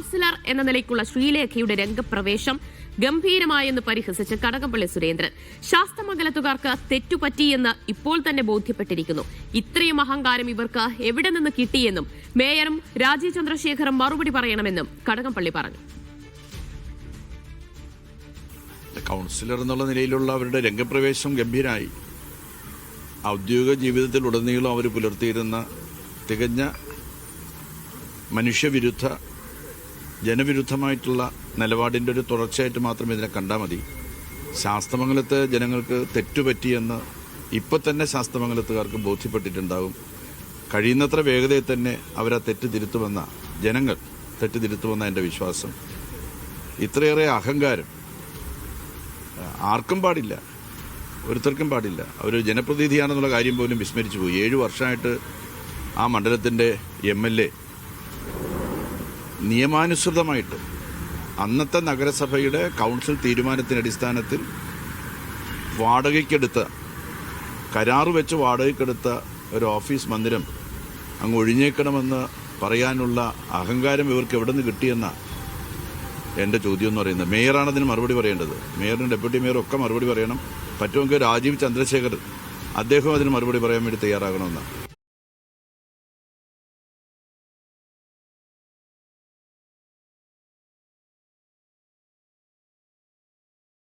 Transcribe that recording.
Councillor എന്ന നിലയ്ക്കുള്ള ശ്രീലേഖയുടെ രംഗപ്രവേശം ഗംഭീരമായെന്ന് പരിഹസിച്ച് കടകംപള്ളി സുരേന്ദ്രൻ. ശാസ്തമംഗലത്തുകാർക്ക് തെറ്റുപറ്റിയെന്ന് ഇപ്പോൾ തന്നെ ബോധ്യപ്പെട്ടിരിക്കുന്നു. ഇത്രയും അഹങ്കാരം ഇവർക്ക് എവിടെ നിന്ന് കിട്ടിയെന്നും മേയറും രാജീവ് ചന്ദ്രശേഖറും മറുപടി പറയണമെന്നും കടകംപള്ളി പറഞ്ഞു. കൗൺസിലർ എന്നുള്ള നിലയിലുള്ള അവരുടെ രംഗപ്രവേശം ഗംഭീരമായി. ഔദ്യോഗിക ജീവിതത്തിലുടനീളം അവർ പുലർത്തിയിരുന്ന തികഞ്ഞ മനുഷ്യവിരുദ്ധ ജനവിരുദ്ധമായിട്ടുള്ള നിലപാടിൻ്റെ ഒരു തുടർച്ചയായിട്ട് മാത്രം ഇതിനെ കണ്ടാൽ മതി. ശാസ്തമംഗലത്തെ ജനങ്ങൾക്ക് തെറ്റുപറ്റിയെന്ന് ഇപ്പം തന്നെ ശാസ്തമംഗലത്തുകാർക്ക് ബോധ്യപ്പെട്ടിട്ടുണ്ടാകും. കഴിയുന്നത്ര വേഗതയിൽ തന്നെ അവരാ തെറ്റ് തിരുത്തുമെന്ന ജനങ്ങൾ തെറ്റ് തിരുത്തുമെന്ന എൻ്റെ വിശ്വാസം. ഇത്രയേറെ അഹങ്കാരം ആർക്കും പാടില്ല, ഒരുത്തർക്കും പാടില്ല. അവർ ജനപ്രതിനിധിയാണെന്നുള്ള കാര്യം പോലും വിസ്മരിച്ചു പോയി. 7 വർഷമായിട്ട് ആ മണ്ഡലത്തിൻ്റെ MLA നിയമാനുസൃതമായിട്ട് അന്നത്തെ നഗരസഭയുടെ കൗൺസിൽ തീരുമാനത്തിൻ്റെ അടിസ്ഥാനത്തിൽ വാടകയ്ക്കെടുത്ത കരാറ് വെച്ച് വാടകയ്ക്കെടുത്ത ഒരു ഓഫീസ് മന്ദിരം അങ്ങ് ഒഴിഞ്ഞേക്കണമെന്ന് പറയാനുള്ള അഹങ്കാരം ഇവർക്ക് എവിടെ നിന്ന് കിട്ടിയെന്ന എൻ്റെ ചോദ്യം എന്ന് പറയുന്നത്. മേയറാണ് അതിന് മറുപടി പറയേണ്ടത്. മേയറും ഡെപ്യൂട്ടി മേയറും ഒക്കെ മറുപടി പറയണം. പറ്റുമെങ്കിൽ രാജീവ് ചന്ദ്രശേഖർ അദ്ദേഹം അതിന് മറുപടി പറയാൻ വേണ്ടി തയ്യാറാകണമെന്നാണ്.